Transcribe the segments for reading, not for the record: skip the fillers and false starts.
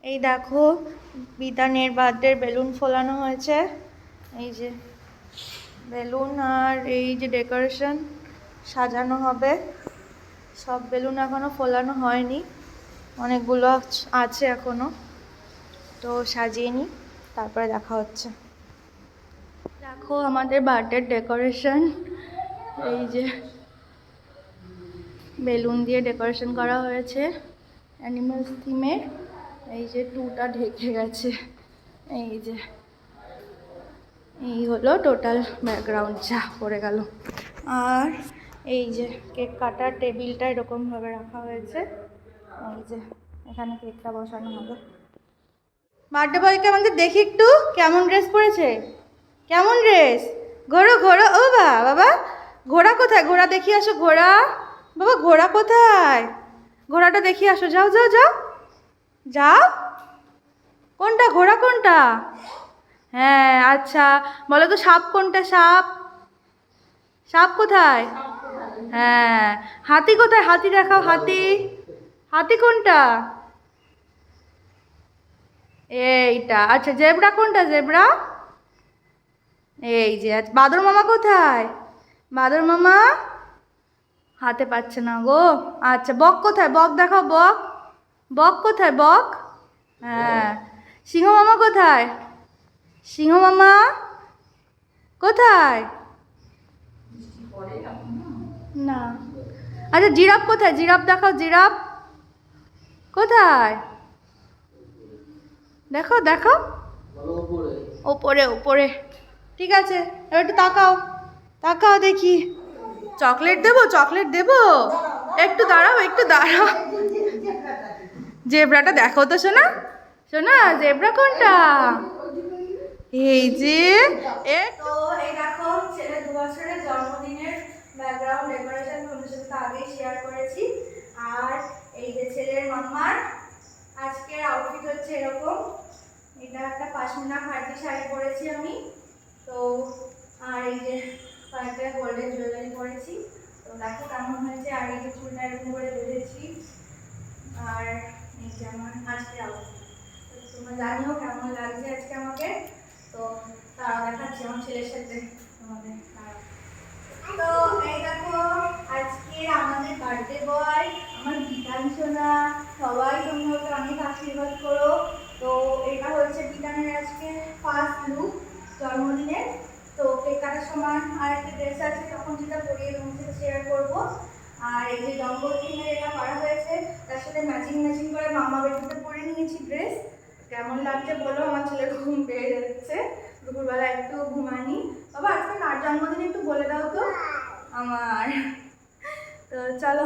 এই দেখো বিতানের বার্থডের বেলুন ফোলানো হয়েছে। এই যে বেলুন আর এই যে ডেকোরেশন সাজানো হবে। সব বেলুন এখনো ফোলানো হয়নি, অনেকগুলো আছে এখনো, তো সাজিয়ে নিই তারপরে দেখা হচ্ছে। দেখো আমাদের বার্থডের ডেকোরেশন, এই যে বেলুন দিয়ে ডেকোরেশন করা হয়েছে অ্যানিমালস থিমের। এই যে টুটা ঢেকে গেছে, এই যে এই হলো টোটাল ব্যাকগ্রাউন্ড যা পড়ে গেল। আর এই যে কেক কাটার টেবিলটা এরকমভাবে রাখা হয়েছে, এই যে এখানে কেকটা বসানো হবে। বার্থডে বয়কে আমাদের দেখি একটু কেমন ড্রেস পরেছে, কেমন ড্রেস। ঘোড়ো ঘোড়ো, ও বাবা ঘোড়া কোথায়, ঘোড়া দেখি আসো, ঘোড়া বাবা ঘোড়া কোথায়, ঘোড়াটা দেখি আসো, যাও যাও যাও যাও। কোনটা ঘোড়া, কোনটা? হ্যাঁ আচ্ছা বলো তো সাপ কোনটা, সাপ, সাপ কোথায়? হ্যাঁ হাতি কোথায়, হাতি দেখাও, হাতি, হাতি কোনটা? এইটা আচ্ছা। জেব্রা কোনটা, জেব্রা? এই যে আচ্ছা। বাদর মামা কোথায়, বাদর মামা হাতে পাচ্ছে না গো। আচ্ছা বক কোথায়, বক দেখাও, বক, বক কোথায়, বক? হ্যাঁ। সিংহ মামা কোথায়, সিংহ মামা কোথায়? না। আচ্ছা জিরাফ কোথায়, জিরাফ দেখাও, জিরাফ কোথায়, দেখো দেখো, ওপরে ওপরে। ঠিক আছে এবার একটু তাকাও, তাকাও দেখি। চকলেট দেবো, চকলেট দেবো, একটু দাঁড়াও, একটু দাঁড়াও। জেব্রাটা দেখো তো শোনা, শোনা জেব্রা কোনটা? এই যে তো এই দেখো ছেলে 2 বছরের জন্মদিনের ব্যাকগ্রাউন্ড ডেকোরেশন তোমাদের সাথে আগেই শেয়ার করেছি। আর এই যে ছেলের মাম্মার আজকের আউটফিট হচ্ছে এরকম। এটা একটা পাশমিনা খাকি শাড়ি পরেছি আমি, তো আর এই যে কয়েকটা গোল্ডেন জুয়েলারি পরেছি, তো দেখো কেমন হয়েছে। আর এই যে চুলটা এরকম করে বেঁধেছি, আর এই যে আমার আজকের আউটফিট। তোমরা জানিও কেমন লাগছে আজকে আমাকে, তো তারা দেখাচ্ছি আমার ছেলের সাথে তোমাদের। তো এই দেখো আজকে আমাদের বার্থডে বয় আমার বিতান সোনা, সবাই তোমরা ওকে অনেক আশীর্বাদ করো। তো এটা হচ্ছে বিতানের আজকে ফার্স্ট লুক জন্মদিনের। তো কেক কাটার সময় আর একটা ড্রেস আছে, তখন যেটা পরিয়ে তোমার সাথে শেয়ার করবো। আর এই যে জন্মদিনের এটা করা হয়েছে, তার সাথে ম্যাচিং ম্যাচিং করে মামা বেটিতে পরে নিয়েছি ড্রেস। কেমন লাগছে বলো, আমার ছেলের ঘুম পেয়ে যাচ্ছে, দুপুরবেলা একটু ঘুমানি। বাবা আজকে কার জন্মদিন একটু বলে দাও তো আমার। তো চলো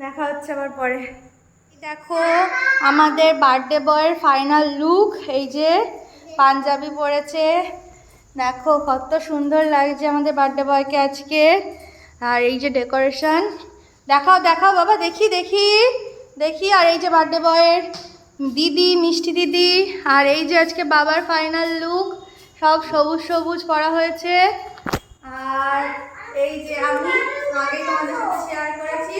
দেখা হচ্ছে আবার পরে। দেখো আমাদের বার্থডে বয়ের ফাইনাল লুক, এই যে পাঞ্জাবি পরেছে, দেখো কত সুন্দর লাগছে আমাদের বার্থডে বয়কে আজকে। আর এই যে ডেকোরেশন দেখাও, দেখাও বাবা, দেখি দেখি দেখি। আর এই যে বার্থডে বয়ের দিদি, মিষ্টি দিদি। আর এই যে আজকে বাবার ফাইনাল লুক, সব সবুজ সবুজ করা হয়েছে। আর এই যে আমি আগে তোমাদের সাথে শেয়ার করেছি।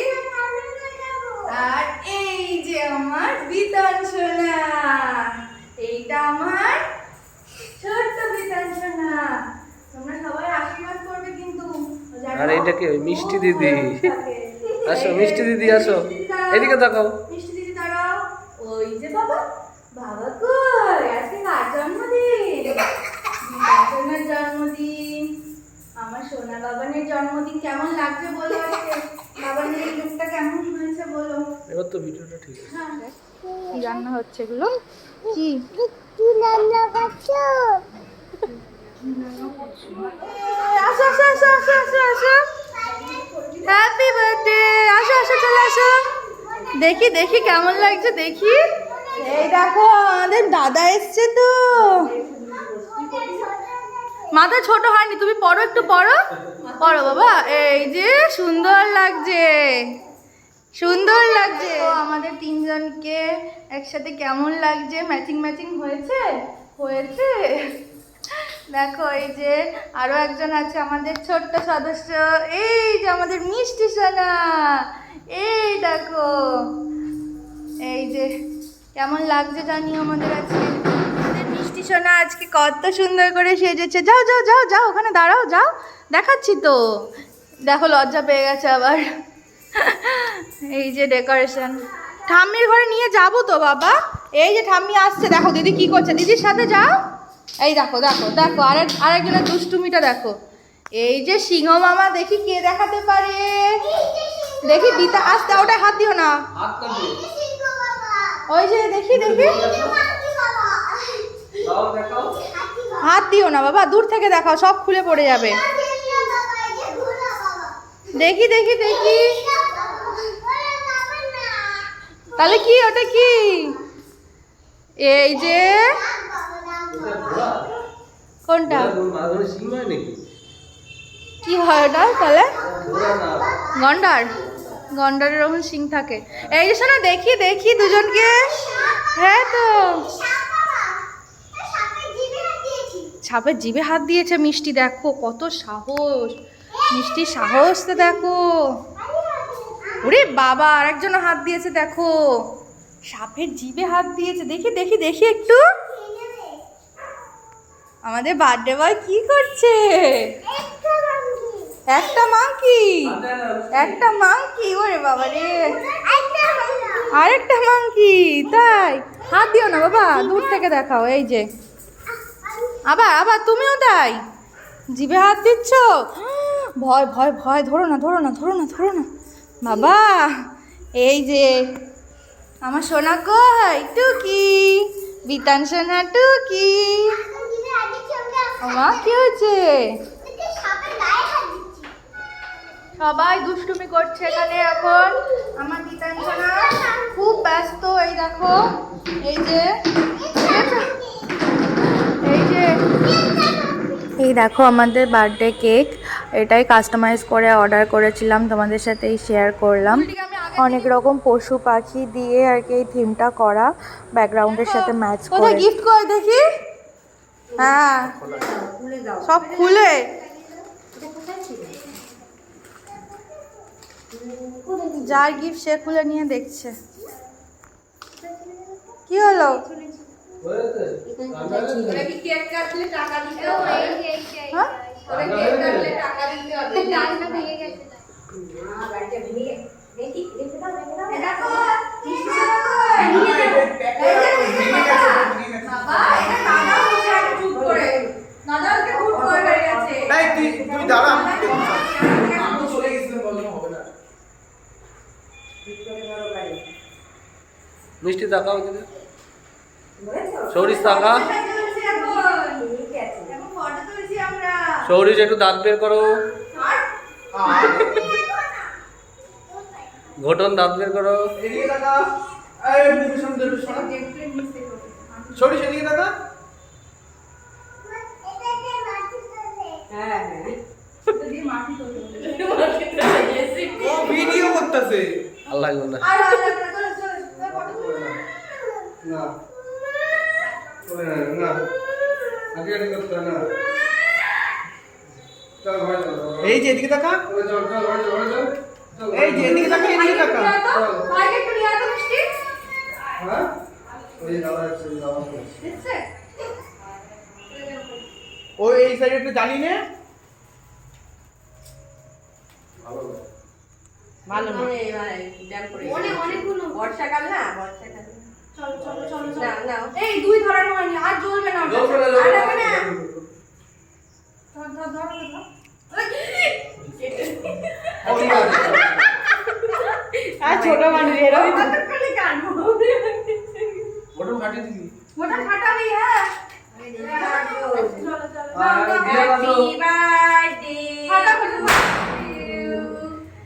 আর এই যে আমার বিতান সোনা, এইটা আমার ছোট্ট বিতান সোনা। তোমরা সবাই আশীর্বাদ করবে কিন্তু। আর এইটা কি মিষ্টি দিদি? আসো মিষ্টি দিদি আসো, এদিকে তাকাও। মিষ্টি দিদি দাঁড়াও। ওই যে বাবা, বাবা কই, আজকে কার জন্মদিন? বিতানের জন্মদিন, আমার সোনা বাবানের জন্মদিন। কেমন লাগছে বলো আজকে বাবানের এই লুকটা, কেমন হয়েছে বলো? এবার তো ভিডিওটা ঠিক আছে। কি রান্না হচ্ছে এগুলো, কি রান্না করছো? আসো আসো আসো আসো আসো আসো, হ্যাপি বার্থডে, আসো আসো চলে আসো। দেখি দেখি কেমন লাগছে দেখি। এই দেখো আমাদের দাদা এসছে তো। মাথা ছোট হয়নি, তুমি পড়ো, একটু পড়ো, পড়ো বাবা। এই যে সুন্দর লাগছে, সুন্দর লাগছে। আমাদের তিনজনকে একসাথে কেমন লাগছে, ম্যাচিং ম্যাচিং হয়েছে, হয়েছে। দেখো এই যে আরো একজন আছে আমাদের ছোট্ট সদস্য, এই যে আমাদের মিষ্টি সোনা। এই দেখো এই যে কেমন লাগছে জানিও আমাদের আজকে। আমাদের মিষ্টি সোনা আজকে কত সুন্দর করে সেজেছে। যাও যাও যাও যাও, ওখানে দাঁড়াও, যাও, দেখাচ্ছি তো। দেখো লজ্জা পেয়ে গেছে আবার। এই যে ডেকোরেশন, ঠাম্মির ঘরে নিয়ে যাবো তো বাবা। এই যে ঠাম্মি আসছে, দেখো দিদি কি করছে, দিদির সাথে যাও। এই দেখো দেখো দেখো, আরেকজনের দুষ্টুমিটা দেখো। এই যে সিংহ মামা, দেখি কে দেখাতে পারে। দেখি বিতা, আসতে, ওটা হাত দিও না। ওই যে দেখি দেখি, হাত দিও না বাবা, দূর থেকে দেখাও, সব খুলে পড়ে যাবে। দেখি দেখি দেখি, তাহলে কি ওটা কি? এই যে কোনটা কি হয় ওটা তাহলে? গন্ডার, গন্ডারের ওরকম সিং থাকে। এই যে শোনো, দেখি দেখি দুজনকে। হ্যাঁ তো, সাপের জিভে হাত দিয়েছে মিষ্টি, দেখো কত সাহস, মিষ্টির সাহস তো দেখো। ওরে বাবা, আরেকজন হাত দিয়েছে দেখো, সাপের জিভে হাত দিয়েছে। দেখি দেখি দেখি একটু, আমাদের বার্থডে বয় কি করছে? একটা মাংকি, একটা মাংকি, ওরে বাবা রে, আরেকটা মাংকি। তাই হাত দিও না বাবা, দূর থেকে দেখাও। এই যে আবার আবার তুমিও তাই জিভে হাত দিচ্ছ। ভয় ভয় ভয়, ধরো না ধরো না ধরো না ধরো না বাবা। এই যে আমার সোনা কই, টুকি, বিতান সোনা টুকি। মা কি হয়েছে? সবাই দুষ্টুমি করছে এখানে এখন। আমার বিতান সোনা খুব ব্যস্ত। এই দেখো, এই যে এই দেখো আমাদের বার্থডে কেক। এটাই কাস্টমাইজ করে অর্ডার করেছিলাম, তোমাদের সাথেই শেয়ার করলাম। অনেক রকম পশু পাখি দিয়ে আর কি এই থিমটা করা, ব্যাকগ্রাউন্ডের সাথে ম্যাচ করে। কোথায় গিফট করে দেখি? হ্যাঁ সব খুলে, যার গিফট সে খুলে নিয়ে দেখছে। কি হলো? মিষ্টি তাকাও, সৌরিশ তাকা, সৌরিশ একটু দাঁত বের করো, ঘটন দাঁত বের করো। সৌরিশ এদিকে তাকা। ভিডিও করতেছে। আল্লাহ না, এই যে এদিকে তাকা, এই যে এদিকে তাকা, এদিকে তাকা। ওই এই সাইডে একটু জ্বালি নে। ভালো না, অনেকগুলো বর্ষাকাল না, বর্ষাকাল। চলো চলো চলো না, এই দুই ধরানো হয়নি, আর জ্বলবে না, জ্বলবে না, জ্বলবে না। ধর ধর ধর ধর। আর ছোট মানুষ এরকম কতক্ষণে কাটবো? ঘটন ফাটিয়ে দিবি, মোটা ফাটাবি। হ্যাঁ চলো চলো,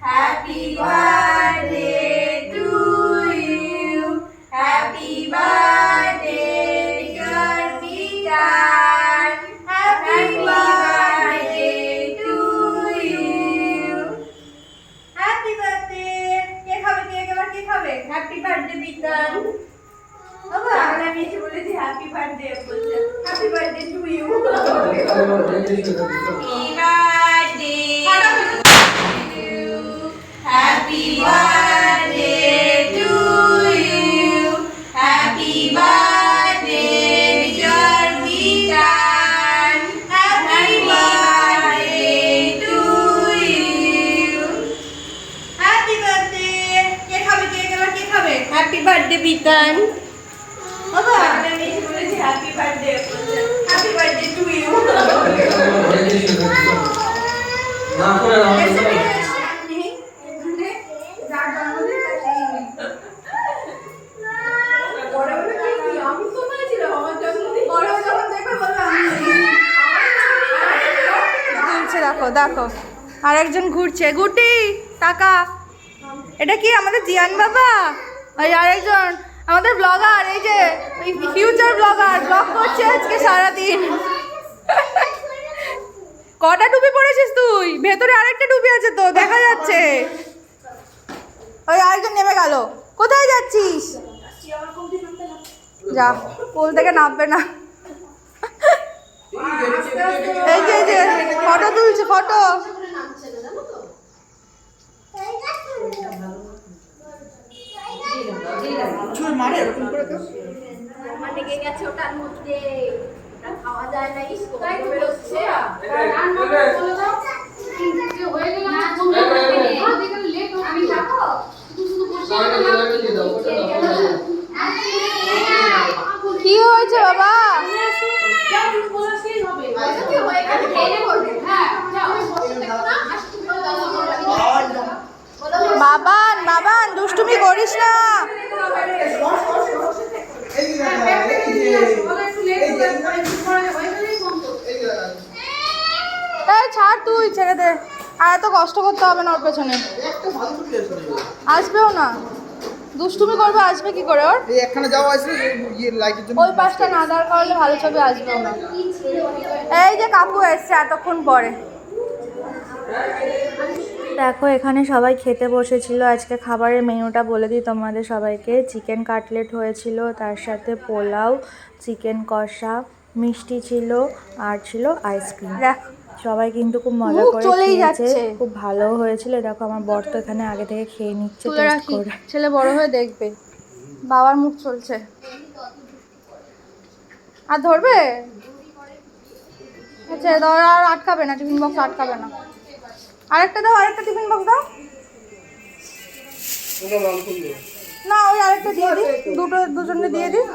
happy birthday to you, happy birthday dear Bikan, happy birthday to you, happy birthday. কে খাবে কেক? এবার কে খাবে? Happy birthday Bikan. বাবা আমি এসে বলেছি হ্যাপি বার্থডে, বলছে happy birthday to you. Happy birthday, happy birthday to you, happy Bitan বাবা আমি বলেছি happy birthday happy birthday to you না করে না দেখো দেখো আরেকজন ঘুরছে গুটি টাকা এটা কি আমাদের জিয়ান বাবা ওই আরেকজন আমাদের ব্লগার এই যে ফিউচার ব্লগার ব্লগ করছে আজকে সারাদিন কটা টুপি পরেছিস তুই ভেতরে আরেকটা টুপি আছে তো দেখা যাচ্ছে ওই আরেকজন নেমে গেল কোথায় যাচ্ছিস যা পোল থেকে নামবে না এই যে ফটো তুলছে ফটো মারে এরকম করে তো খাওয়া যায় না তাই বেরোচ্ছে কি হয়েছে বাবা বাবান বাবান দুষ্টুমি করিস না ছাড় তুই ছেড়ে দে আর এত কষ্ট করতে হবে না ওর পেছনে আসবেও না দুষ্টুমি করবে আসবে কি করে ওর এই একখানে যাও আসবে লাইটের জন্য ওই পাশটা না দাঁড় করালে ভালো ছবি আসবেও না এই যে কাকু এসছে এতক্ষণ পরে দেখো এখানে সবাই খেতে বসেছিল আজকে খাবারের মেনুটা বলে দিই তোমাদের সবাইকে চিকেন কাটলেট হয়েছিল তার সাথে পোলাও চিকেন কষা মিষ্টি ছিল আর ছিল আইসক্রিম দেখ সবাই কিন্তু খুব মজা করে খেয়েছে খুব ভালো হয়েছিল দেখো আমার বর তো এখানে আগে থেকে খেয়ে নিচ্ছে টেস্ট করে ছেলে বড় হয়ে দেখবে বাবার মুখ চলছে আর ধরবে আচ্ছা ধর আর আটকাবে না টিফিন বক্স আটকাবে না আরেকটা দাও আরেকটা টিফিন বক্স দাও না ওই আরেকটা দিয়ে দিই দুজনে দিয়ে দিই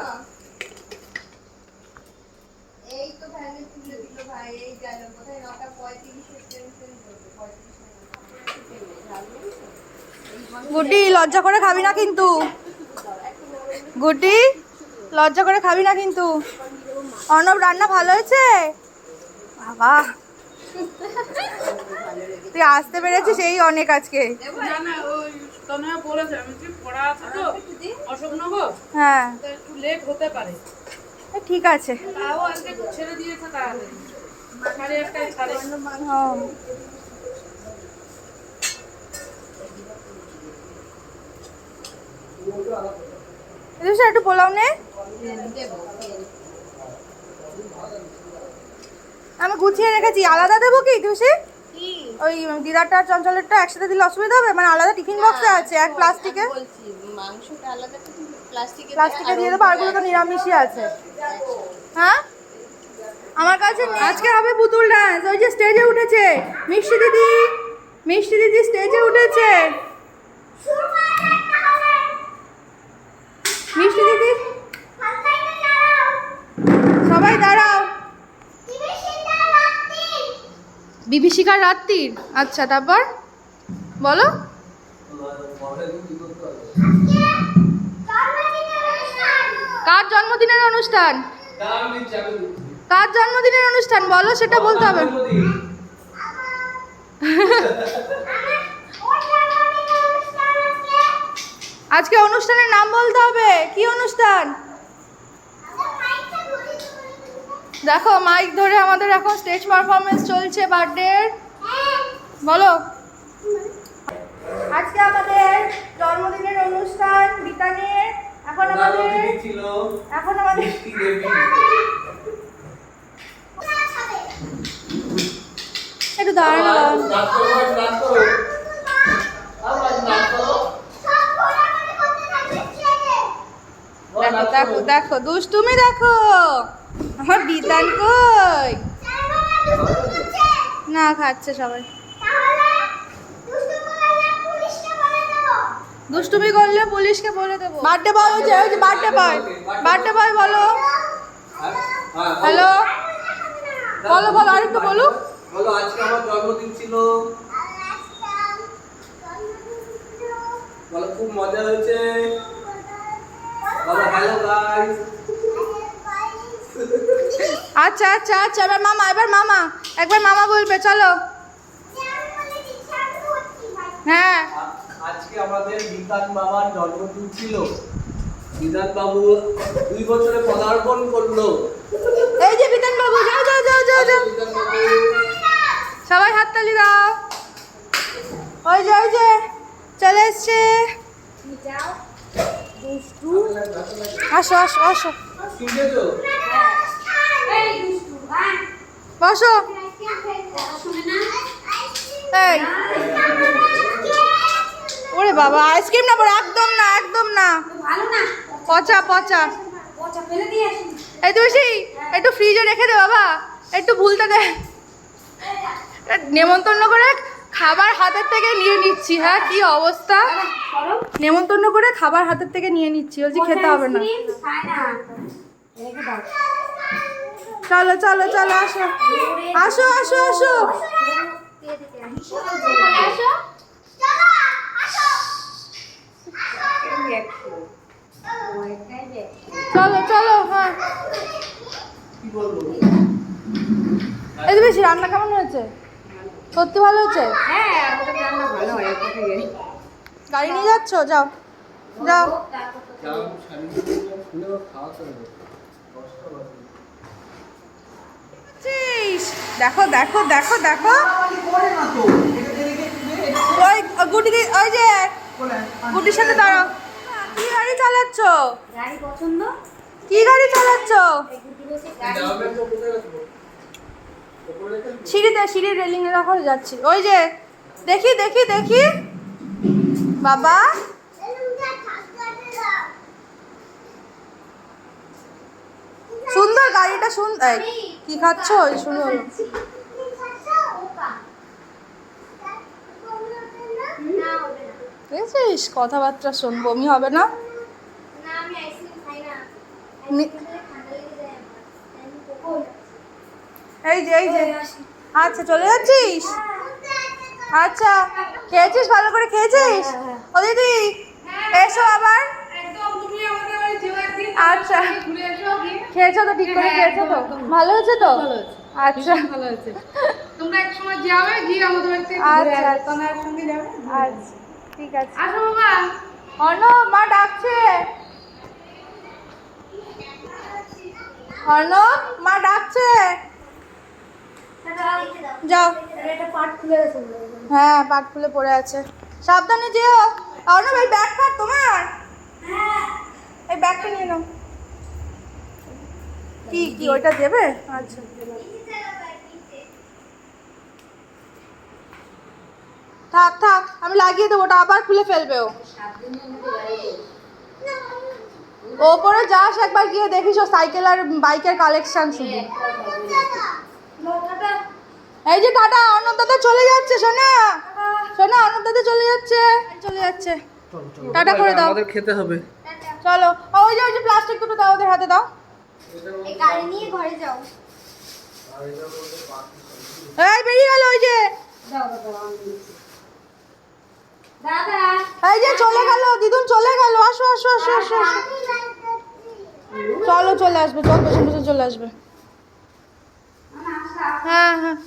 গুটি লজ্জা করে খাবি না কিন্তু গুটি লজ্জা করে খাবি না কিন্তু অর্ণব রান্না ভালো হয়েছে বাবা তুই আসতে পেরেছিস এই অনেক আজকে হ্যাঁ ঠিক আছে একটু পোলাও নে আমি গুছিয়ে রেখেছি আলাদা দেবো কি তুই ওই দিদারটা চঞ্চলেরটা একসাথে দিলে অসুবিধা হবে মানে আলাদা টিফিন বক্সে আছে এক প্লাস্টিকে প্লাস্টিকে দিয়ে দেবো আরগুলো তো নিরামিষই আছে হ্যাঁ আমার কাছে আজকে হবে পুতুল ডান্স ওই যে স্টেজে উঠেছে মিষ্টি দিদি স্টেজে উঠেছে মিষ্টি দিদি সবাই দাঁড়াও বিভীষিকার রাত্রির আচ্ছা তারপর বলো কার জন্মদিনের অনুষ্ঠান কার জন্মদিনের অনুষ্ঠান বলো সেটা বলতে হবে আজকে অনুষ্ঠানের নাম বলতে হবে কি অনুষ্ঠান দেখো মাইক ধরে আমাদের এখন স্টেজ পারফরমেন্স চলছে বার্থডের বলো আজকে আমাদের জন্মদিনের অনুষ্ঠান বিতানের এখন আমাদের একটু দাঁড়ানো দেখো দেখো দুষ্টুমি দেখো আমার বিতান কই না খাচ্ছে সবাই দুষ্টুমি করলে পুলিশকে বলে দেবো। বার্থডে বয় হচ্ছে, ওই যে বার্থডে বয়, বার্থডে বয় বলো। হ্যালো, বলো বলো, আরেকটু বলো। বলো আজকে আমার জন্মদিন ছিল, বলো খুব মজা হয়েছে, বলো হ্যালো গাইস। আচ্ছা আচ্ছা আচ্ছা, এবার মামা, এবার মামা, একবার মামা বলবে, চলো। হ্যাঁ, আজকে আমাদের বিধান বাবার জন্মদিন ছিল। বিধান বাবু 2 বছরে পদার্পণ করলো। এই যে বিধান বাবু, যাও যাও যাও যাও যাও, বিধান বাবু সবাই হাততালি দাও। ওই যে চলে এসছে। যাও দুষ্টু আসো আসো আসো, শুনেছো? এই দুষ্টু হ্যাঁ বসো। শুনে না এই, ওরে বাবা, আইসক্রিম না বড়, একদম না একদম না, ভালো না পচা পচা। পচা ফেলে দিয়ে আসি এই তুলসী, একটু ফ্রিজে রেখে দে বাবা, একটু ভুলতে দে। নেমন্তন্ন করে খাবার হাতের থেকে নিয়ে নিচ্ছি, হ্যাঁ কি অবস্থা। করো নেমন্তন্ন করে খাবার হাতের থেকে নিয়ে নিচ্ছি, বলছি খেতে হবে না। খায় না রেখে দাও চলো চলো চলো, আসো আসো আসো আসো। চলো চলো, হ্যাঁ। কি বলবো? এই বেশি রান্না কেমন হয়েছে? সত্যি ভালো হয়েছে? হ্যাঁ আমাদের রান্না ভালো হয় গাড়ি নিয়ে যাচ্ছ? যাও যাও। দেখো দেখো দেখো দেখো, ওই গুটি, ওই যে গুটির সাথে দাঁড়াও। কি গাড়ি চালাচ্ছ? গাড়ি পছন্দ কি গাড়ি চালাচ্ছ? এই গুটি বসে গাড়ি সিঁড়িতে, সিঁড়ির রেলিং এ রাখো, যাচ্ছি। ওই যে দেখি দেখি দেখি, বাবা সুন্দর গাড়িটা, সুন্দর। কি খাচ্ছ? ওই সুন্দর, দেখেছিস? কথাবার্তা শোন, বমি হবে না। এই যে এই যে, আচ্ছা চলে যাচ্ছিস? আচ্ছা, খেয়েছিস? ভালো করে খেয়েছিস? ও দিদি এসো আবার। আচ্ছা, খেয়েছো তো? ঠিক করে খেয়েছো তো? ভালো হয়েছে তো? আচ্ছা ভালো আছে। তোমরা এক সময় যাবে, গিয়ে আমাদের বাড়িতে আচ্ছা তোমরা একসঙ্গে যাবে। আচ্ছা, ঠিক আছে। আসো বাবা। অর্ণব, মা ডাকছে। অর্ণব, মা ডাকছে, যাও। এটা পাট খুলে গেছে হ্যাঁ, পাট খুলে পড়ে আছে, সাবধানে যেও। অর্ণব, এই ব্যাগ কার তোমার? এই ব্যাগটা নিয়ে নাও। কি কি ওইটা দেবে? আচ্ছা, থাক থাক, আমি লাগিয়ে দেবো, ওটা আবার খুলে ফেলবে ও। ওপরে যাস একবার, গিয়ে দেখিস ও সাইকেল আর বাইকের কালেকশন শুধু। এই যে টাটা, অর্ণব দাদা চলে যাচ্ছে, শোনা শোনা, অর্ণব দাদা চলে যাচ্ছে, চলে যাচ্ছে। টাটা করে দাও, আমাদের খেতে হবে। চলো। ওই যে প্লাস্টিক দুটো দাও, ওদের হাতে দাও। এই গাড়ি নিয়ে ঘরে যাও এই বেরিয়ে গেল, ওই যে দাদা এই যে চলে গেল, দিদুন চলে গেল। আসো আসো আসো আসো আসো। চলো, চলে আসবে, চল পেছন পেছন চলে আসবে। হ্যাঁ হ্যাঁ,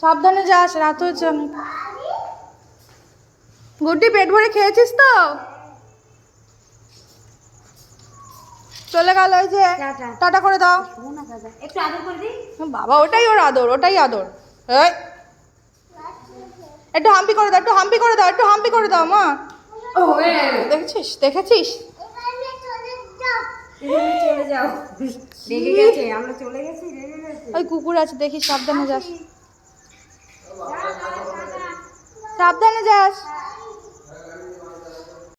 সাবধানে যাস, রাত হয়েছে অনেক। গুড্ডি, পেট ভরে খেয়েছিস তো? চলে গেল, ওই যে টাটা। টাটা করে দাও। না দাদা একটু আদর করে দিই বাবা, ওটাই ওর আদর, ওটাই আদর। এই, একটু হাম্পি করে দাও, একটু হাম্পি করে দাও, একটু হাম্পি করে দাও মা। দেখেছিস দেখেছিস? চলে যাও রেগে গেছে আমরা চলে গেছি রেগে গেছে ওই কুকুর আছে, দেখিস, সাবধানে যাস, সাবধানে যাস।